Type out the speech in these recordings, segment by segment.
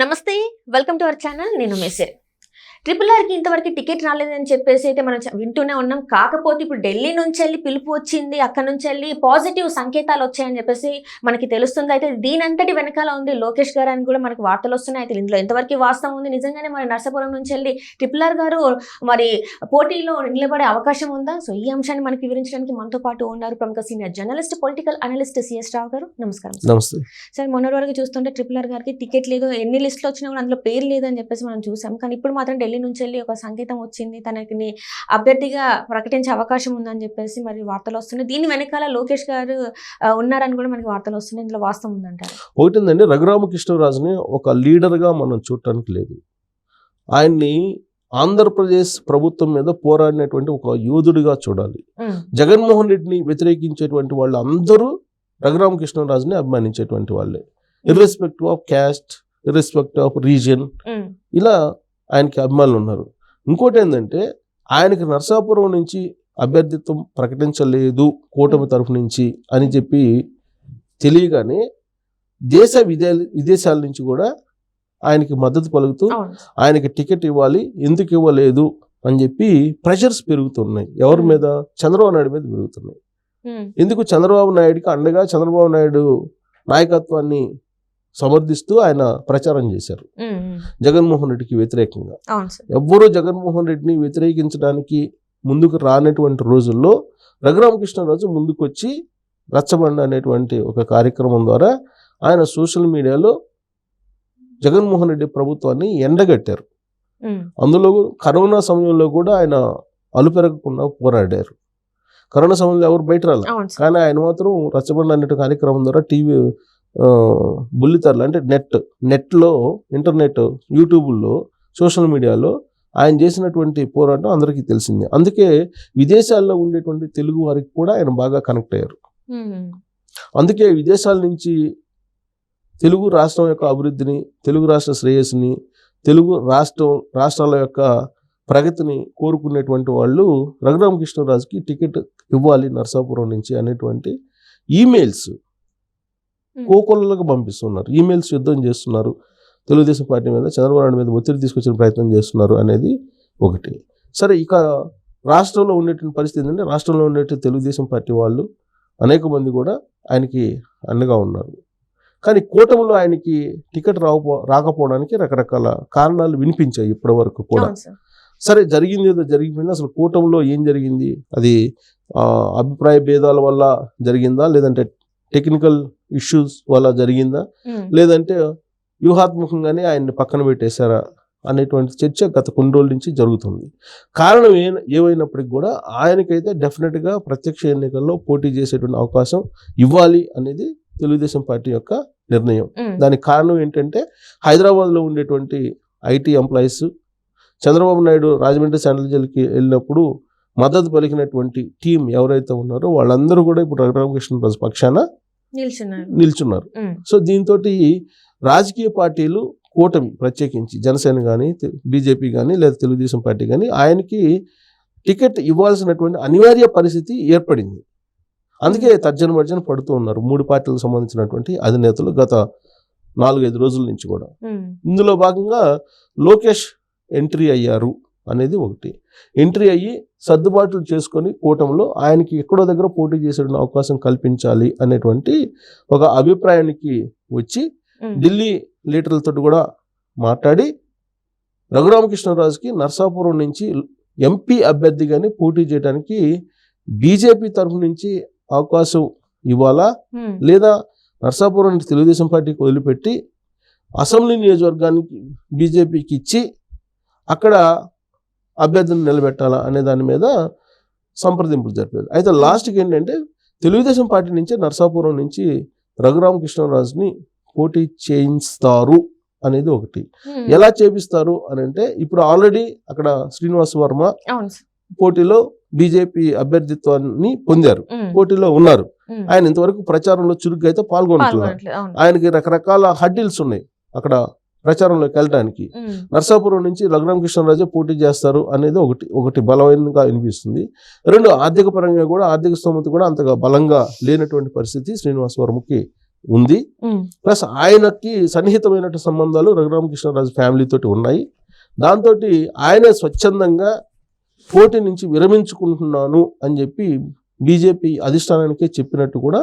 నమస్తే, welcome to our channel. నేను మెసేర్. RRRకి ఇంతవరకు టికెట్ రాలేదని చెప్పేసి అయితే మనం వింటూనే ఉన్నాం. కాకపోతే ఇప్పుడు ఢిల్లీ నుంచి వెళ్ళి పిలుపు వచ్చింది, అక్కడ నుంచి వెళ్ళి పాజిటివ్ సంకేతాలు వచ్చాయని చెప్పేసి మనకి తెలుస్తుంది. అయితే దీనంతటి వెనకాల ఉంది లోకేష్ గారు అని కూడా మనకి వార్తలు వస్తున్నాయి. అయితే ఇందులో ఎంతవరకు వాస్తవం ఉంది, నిజంగానే మరి నర్సాపురం నుంచి వెళ్ళి RRR గారు మరి పోటీలో నిలబడే అవకాశం ఉందా? సో ఈ అంశాన్ని మనకి వివరించడానికి మనతో పాటు ఉన్నారు ప్రముఖ senior journalist, political analyst CS రావు గారు. నమస్కారం. నమస్తే సార్. మొన్నటి వరకు చూస్తుంటే RRR గారికి టికెట్ లేదు, ఎన్ని లిస్టులు వచ్చినా కూడా అందులో పేరు లేదని చెప్పేసి మనం చూసాం. కానీ ఇప్పుడు మాత్రం ఢిల్లీ నుంచి వెళ్ళి ఒక సంకేతం వచ్చింది, తనకి అభ్యర్థిగా ప్రకటించే అవకాశం ఉందని చెప్పేసి మరి వార్తలు వస్తున్నాయి. దీని వెనకాల లోకేష్ గారు ఉన్నారని కూడా మనకి వార్తలు వస్తున్నాయి. ఇందులో వాస్తవం ఉందంటారు? ఒకటిందండి, రఘురామకృష్ణరాజుని ఒక లీడర్గా మనం చూడటానికి లేదు. ఆయన్ని ఆంధ్రప్రదేశ్ ప్రభుత్వం మీద పోరాడినటువంటి ఒక యోధుడిగా చూడాలి. జగన్మోహన్ రెడ్డిని వ్యతిరేకించేటువంటి వాళ్ళు అందరూ రఘురామకృష్ణరాజుని అభిమానించేటువంటి వాళ్ళే, irrespective of caste, irrespective of region, ఇలా ఆయనకి అభిమానులు ఉన్నారు. ఇంకోటి ఏంటంటే, ఆయనకి నర్సాపురం నుంచి అభ్యర్థిత్వం ప్రకటించలేదు కూటమి తరఫు నుంచి అని చెప్పి తెలియగానే విదేశాల నుంచి కూడా ఆయనకి మద్దతు పలుకుతూ ఆయనకి టికెట్ ఇవ్వాలి, ఎందుకు ఇవ్వలేదు అని చెప్పి ప్రెషర్స్ పెరుగుతున్నాయి. ఎవరి మీద? చంద్రబాబు నాయుడు మీద పెరుగుతున్నాయి. ఎందుకు? చంద్రబాబు నాయుడికి అండగా చంద్రబాబు నాయుడు నాయకత్వాన్ని సమర్థిస్తూ ఆయన ప్రచారం చేశారు జగన్మోహన్ రెడ్డికి వ్యతిరేకంగా. ఎవ్వరూ జగన్మోహన్ రెడ్డిని వ్యతిరేకించడానికి ముందుకు రానటువంటి రోజుల్లో రఘురామకృష్ణరాజు ముందుకు వచ్చి రచ్చబండ అనేటువంటి ఒక కార్యక్రమం ద్వారా ఆయన సోషల్ మీడియాలో జగన్మోహన్ రెడ్డి ప్రభుత్వాన్ని ఎండగట్టారు. అందులో కరోనా సమయంలో కూడా ఆయన అలుపెరగకుండా పోరాడారు. కరోనా సమయంలో ఎవరు బయట రాలేదు, కానీ ఆయన మాత్రం రచ్చబండ అనే కార్యక్రమం ద్వారా టీవీ బుల్లితెరలు అంటే నెట్లో, ఇంటర్నెట్, యూట్యూబ్లో, సోషల్ మీడియాలో ఆయన చేసినటువంటి పోరాటం అందరికీ తెలిసిందే. అందుకే విదేశాల్లో ఉండేటువంటి తెలుగు వారికి కూడా ఆయన బాగా కనెక్ట్ అయ్యారు. అందుకే విదేశాల నుంచి తెలుగు రాష్ట్రం యొక్క అభివృద్ధిని, తెలుగు రాష్ట్ర శ్రేయస్సుని, తెలుగు రాష్ట్రాల యొక్క ప్రగతిని కోరుకునేటువంటి వాళ్ళు రఘురామకృష్ణరాజుకి టికెట్ ఇవ్వాలి నర్సాపురం నుంచి అనేటువంటి ఈమెయిల్స్ కోకొల్లలుగా పంపిస్తున్నారు. ఈమెయిల్స్ యుద్ధం చేస్తున్నారు తెలుగుదేశం పార్టీ మీద, చంద్రబాబు నాయుడు మీద ఒత్తిడి తీసుకొచ్చిన ప్రయత్నం చేస్తున్నారు అనేది ఒకటి. సరే, ఇక రాష్ట్రంలో ఉండేటువంటి పరిస్థితి ఏంటంటే, రాష్ట్రంలో ఉండేటువంటి తెలుగుదేశం పార్టీ వాళ్ళు అనేక మంది కూడా ఆయనకి అండగా ఉన్నారు. కానీ కూటమిలో ఆయనకి టికెట్ రాకపోవడానికి రకరకాల కారణాలు వినిపించాయి ఇప్పటి వరకు కూడా. సరే, జరిగింది ఏదో జరిగిపోయింది. అసలు కూటమిలో ఏం జరిగింది? అది అభిప్రాయ భేదాల వల్ల జరిగిందా, లేదంటే టెక్నికల్ ఇష్యూస్ వల్ల జరిగిందా, లేదంటే వ్యూహాత్మకంగానే ఆయన్ని పక్కన పెట్టేశారా అనేటువంటి చర్చ గత కొన్ని రోజుల నుంచి జరుగుతుంది. కారణం ఏమైనప్పటికీ కూడా ఆయనకైతే డెఫినెట్గా ప్రత్యక్ష ఎన్నికల్లో పోటీ చేసేటువంటి అవకాశం ఇవ్వాలి అనేది తెలుగుదేశం పార్టీ యొక్క నిర్ణయం. దానికి కారణం ఏంటంటే, హైదరాబాద్లో ఉండేటువంటి IT employees, Chandrababu Naidu Rajahmundry central జైలుకి వెళ్ళినప్పుడు మద్దతు పలికినటువంటి టీం ఎవరైతే ఉన్నారో వాళ్ళందరూ కూడా ఇప్పుడు రఘురామకృష్ణరాజు పక్షాన నిల్చున్నారు. సో దీంతో రాజకీయ పార్టీలు, కూటమి ప్రత్యేకించి జనసేన కానీ, బీజేపీ కానీ, లేదా తెలుగుదేశం పార్టీ కానీ ఆయనకి టికెట్ ఇవ్వాల్సినటువంటి అనివార్య పరిస్థితి ఏర్పడింది. అందుకే తర్జన పడుతూ ఉన్నారు 3 పార్టీలకు సంబంధించినటువంటి అధినేతలు గత 4-5 రోజుల నుంచి కూడా. ఇందులో భాగంగా లోకేష్ ఎంట్రీ అయ్యారు అనేది ఒకటి. ఎంట్రీ అయ్యి సర్దుబాట్లు చేసుకొని కూటమిలో ఆయనకి ఎక్కడో దగ్గర పోటీ చేసే అవకాశం కల్పించాలి అనేటువంటి ఒక అభిప్రాయానికి వచ్చి ఢిల్లీ లీడర్లతో కూడా మాట్లాడి రఘురామకృష్ణరాజుకి నర్సాపురం నుంచి MP అభ్యర్థిగానే పోటీ చేయడానికి బీజేపీ తరఫు నుంచి అవకాశం ఇవ్వాలా, లేదా నర్సాపురం నుంచి తెలుగుదేశం పార్టీకి వదిలిపెట్టి అసెంబ్లీ నియోజకవర్గానికి బీజేపీకి ఇచ్చి అక్కడ అభ్యర్థిని నిలబెట్టాలా అనే దాని మీద సంప్రదింపులు జరిపారు. అయితే లాస్ట్కి ఏంటంటే, తెలుగుదేశం పార్టీ నుంచి నర్సాపురం నుంచి రఘురామకృష్ణరాజుని పోటీ చేయిస్తారు అనేది ఒకటి. ఎలా చేపిస్తారు అని అంటే, ఇప్పుడు ఆల్రెడీ అక్కడ శ్రీనివాస్ వర్మ పోటీలో బీజేపీ అభ్యర్థిత్వాన్ని పొందారు, పోటీలో ఉన్నారు. ఆయన ఇంతవరకు ప్రచారంలో చురుగ్గా అయితే పాల్గొంటున్నారు. ఆయనకి రకరకాల హడ్డిల్స్ ఉన్నాయి అక్కడ ప్రచారంలోకి వెళ్ళడానికి. నర్సాపురం నుంచి రఘురామకృష్ణరాజు పోటీ చేస్తారు అనేది ఒకటి బలమైనగా వినిపిస్తుంది. 2, ఆర్థిక పరంగా కూడా, ఆర్థిక స్తోమత కూడా అంతగా బలంగా లేనటువంటి పరిస్థితి శ్రీనివాస్ వర్మకి ఉంది. ప్లస్ ఆయనకి సన్నిహితమైన సంబంధాలు రఘురామకృష్ణరాజు ఫ్యామిలీ తోటి ఉన్నాయి. దాంతో ఆయనే స్వచ్ఛందంగా పోటీ నుంచి విరమించుకుంటున్నాను అని చెప్పి బీజేపీ అధిష్టానానికే చెప్పినట్టు కూడా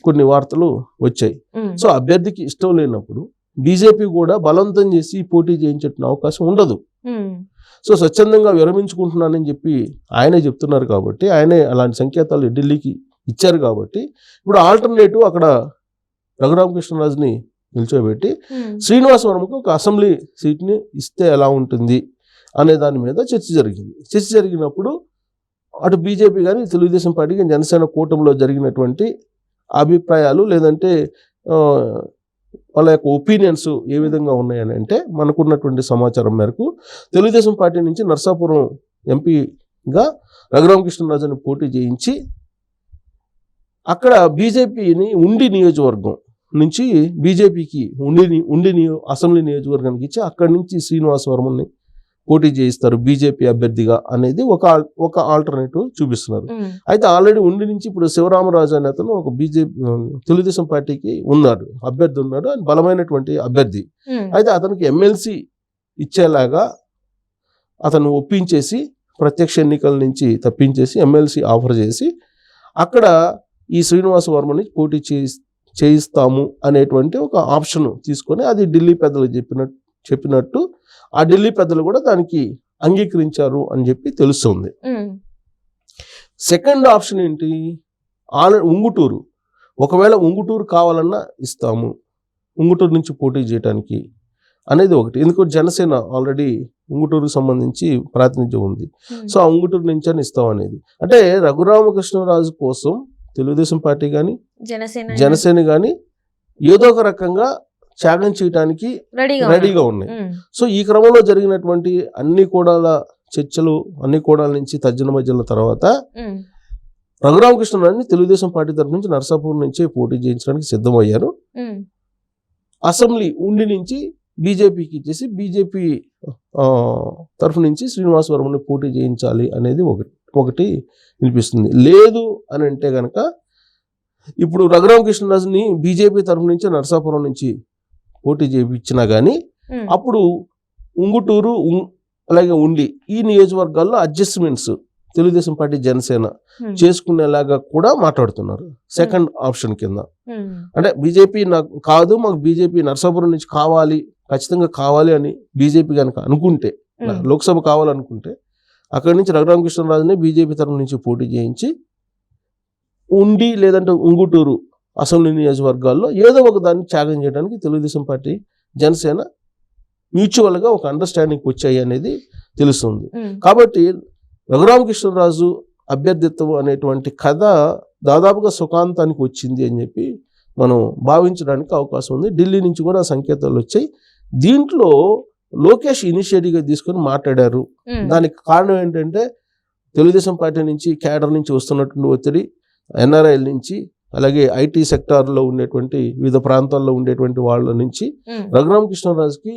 కొన్ని వార్తలు వచ్చాయి. సో అభ్యర్థికి ఇష్టం లేనప్పుడు బీజేపీ కూడా బలవంతం చేసి పోటీ చేయించే అవకాశం ఉండదు. సో స్వచ్ఛందంగా విరమించుకుంటున్నానని చెప్పి ఆయనే చెప్తున్నారు కాబట్టి, ఆయనే అలాంటి సంకేతాలు ఢిల్లీకి ఇచ్చారు కాబట్టి, ఇప్పుడు ఆల్టర్నేటివ్ అక్కడ రఘురామకృష్ణరాజుని నిల్చోబెట్టి శ్రీనివాసవరంకు ఒక అసెంబ్లీ సీట్ని ఇస్తే ఎలా ఉంటుంది అనే దాని మీద చర్చ జరిగింది. చర్చ జరిగినప్పుడు అటు బీజేపీ కానీ తెలుగుదేశం పార్టీకి జనసేన కూటమిలో జరిగినటువంటి అభిప్రాయాలు లేదంటే వాళ్ళ యొక్క ఒపీనియన్స్ ఏ విధంగా ఉన్నాయని అంటే, మనకున్నటువంటి సమాచారం మేరకు తెలుగుదేశం పార్టీ నుంచి నర్సాపురం ఎంపీగా రఘురామకృష్ణరాజుని పోటీ చేయించి అక్కడ బీజేపీని ఉండి నియోజకవర్గం నుంచి బీజేపీకి ఉండి అసెంబ్లీ నియోజకవర్గానికి ఇచ్చి అక్కడి నుంచి శ్రీనివాసవర్మని పోటీ చేయిస్తారు బీజేపీ అభ్యర్థిగా అనేది ఒక ఆల్టర్నేటివ్ చూపిస్తున్నారు. అయితే ఆల్రెడీ ఉండి నుంచి ఇప్పుడు శివరామరాజు అనే అతను ఒక బీజేపీ తెలుగుదేశం పార్టీకి ఉన్నాడు, అభ్యర్థి ఉన్నాడు, ఆయన బలమైనటువంటి అభ్యర్థి. అయితే అతనికి ఎమ్మెల్సీ ఇచ్చేలాగా అతను ఒప్పించేసి ప్రత్యక్ష ఎన్నికల నుంచి తప్పించేసి ఎమ్మెల్సీ ఆఫర్ చేసి అక్కడ ఈ శ్రీనివాసవర్మని పోటీ చేయిస్తాము అనేటువంటి ఒక ఆప్షన్ తీసుకొని అది ఢిల్లీ పెద్దలు చెప్పినట్టు ఆ ఢిల్లీ పెద్దలు కూడా దానికి అంగీకరించారు అని చెప్పి తెలుస్తుంది. సెకండ్ ఆప్షన్ ఏంటి, ఉంగుటూరు. ఒకవేళ ఉంగుటూరు కావాలన్నా ఇస్తాము, ఉంగుటూరు నుంచి పోటీ చేయడానికి అనేది ఒకటి. ఎందుకంటే జనసేన ఆల్రెడీ ఉంగుటూరుకు సంబంధించి ప్రాతినిధ్యం ఉంది. సో ఆ ఉంగుటూరు నుంచి అని ఇస్తాం అనేది. అంటే రఘురామకృష్ణరాజు కోసం తెలుగుదేశం పార్టీ కానీ జనసేన కానీ ఏదో ఒక రకంగా త్యాగం చేయడానికి రెడీగా ఉన్నాయి. సో ఈ క్రమంలో జరిగినటువంటి అన్ని కోణాల చర్చలు, అన్ని కోణాల నుంచి తర్జన భర్జనల తర్వాత రఘురామకృష్ణరాజుని తెలుగుదేశం పార్టీ తరఫు నుంచి నర్సాపూర్ నుంచి పోటీ చేయించడానికి సిద్ధమయ్యారు. అసెంబ్లీ ఉండి నుంచి బీజేపీకి ఇచ్చేసి బీజేపీ తరఫు నుంచి శ్రీనివాసవర్మని పోటీ చేయించాలి అనేది ఒకటి వినిపిస్తుంది. లేదు అని అంటే కనుక ఇప్పుడు రఘురామకృష్ణరాజుని బీజేపీ తరఫు నుంచి నర్సాపురం నుంచి పోటీ చేయించినా కానీ అప్పుడు ఉంగుటూరు అలాగే ఉండి ఈ నియోజకవర్గాల్లో అడ్జస్ట్మెంట్స్ తెలుగుదేశం పార్టీ జనసేన చేసుకునేలాగా కూడా మాట్లాడుతున్నారు సెకండ్ ఆప్షన్ కింద. అంటే బీజేపీ నాకు కాదు, మాకు బీజేపీ నర్సాపురం నుంచి కావాలి, ఖచ్చితంగా కావాలి అని బీజేపీ కనుక అనుకుంటే, లోక్సభ కావాలనుకుంటే అక్కడి నుంచి రఘురామకృష్ణరాజుని బీజేపీ తరఫు నుంచి పోటీ చేయించి ఉండి లేదంటే ఉంగుటూరు అసెంబ్లీ నియోజకవర్గాల్లో ఏదో ఒక దాన్ని త్యాగం చేయడానికి తెలుగుదేశం పార్టీ జనసేన మ్యూచువల్గా ఒక అండర్స్టాండింగ్ వచ్చాయి అనేది తెలుస్తుంది. కాబట్టి రఘురామకృష్ణరాజు అభ్యర్థిత్వం అనేటువంటి కథ దాదాపుగా సుఖాంతానికి వచ్చింది అని చెప్పి మనం భావించడానికి అవకాశం ఉంది. ఢిల్లీ నుంచి కూడా సంకేతాలు వచ్చాయి. దీంట్లో లోకేష్ ఇనిషియేటివ్గా తీసుకొని మాట్లాడారు. దానికి కారణం ఏంటంటే తెలుగుదేశం పార్టీ నుంచి క్యాడర్ నుంచి వస్తున్నటువంటి ఒత్తిడి, ఎన్ఆర్ఐల నుంచి, అలాగే ఐటీ సెక్టార్లో ఉండేటువంటి వివిధ ప్రాంతాల్లో ఉండేటువంటి వాళ్ళ నుంచి రఘురామకృష్ణరాజుకి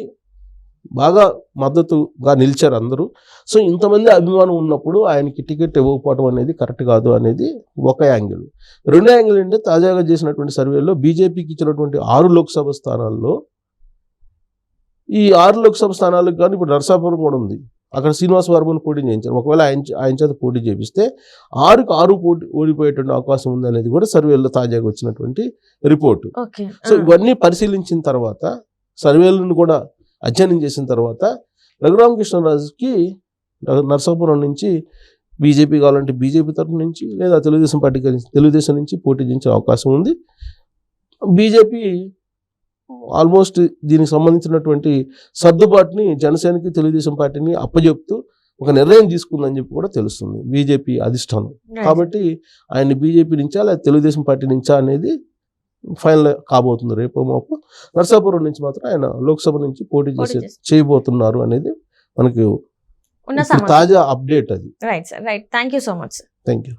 బాగా మద్దతుగా నిలిచారు అందరూ. సో ఇంతమంది అభిమానం ఉన్నప్పుడు ఆయనకి టికెట్ ఇవ్వకపోవడం అనేది కరెక్ట్ కాదు అనేది ఒక యాంగిల్. రెండో యాంగిల్ ఏంటంటే తాజాగా చేసినటువంటి సర్వేలో బీజేపీకి ఇచ్చినటువంటి 6 లోక్సభ స్థానాల్లో ఈ 6 లోక్సభ స్థానాలకు కానీ ఇప్పుడు నరసాపురం కూడా ఉంది, అక్కడ శ్రీనివాసవర్మని పోటీ చేయించారు. ఒకవేళ ఆయన చేత పోటీ చేపిస్తే 6కు 6 ఓడిపోయేటువంటి అవకాశం ఉంది అనేది కూడా సర్వేలో తాజాగా వచ్చినటువంటి రిపోర్టు. సో ఇవన్నీ పరిశీలించిన తర్వాత, సర్వేలను కూడా అధ్యయనం చేసిన తర్వాత రఘురామకృష్ణరాజుకి నరసాపురం నుంచి బీజేపీ కావాలంటే బీజేపీ తరఫు నుంచి లేదా తెలుగుదేశం పార్టీ తెలుగుదేశం నుంచి పోటీ చేయించే అవకాశం ఉంది. బీజేపీ ఆల్మోస్ట్ దీనికి సంబంధించినటువంటి సర్దుబాటుని జనసేనకి తెలుగుదేశం పార్టీని అప్పచెప్తూ ఒక నిర్ణయం తీసుకుందని చెప్పి కూడా తెలుస్తుంది బీజేపీ అధిష్టానం. కాబట్టి ఆయన బీజేపీ నుంచా లేదా తెలుగుదేశం పార్టీ నుంచా అనేది ఫైనల్ కాబోతుంది రేపు మాపు. నరసాపురం నుంచి మాత్రం ఆయన లోక్సభ నుంచి పోటీ చేయబోతున్నారు అనేది మనకి తాజా అప్డేట్ అది. Right sir, right. Thank you so much. Thank you.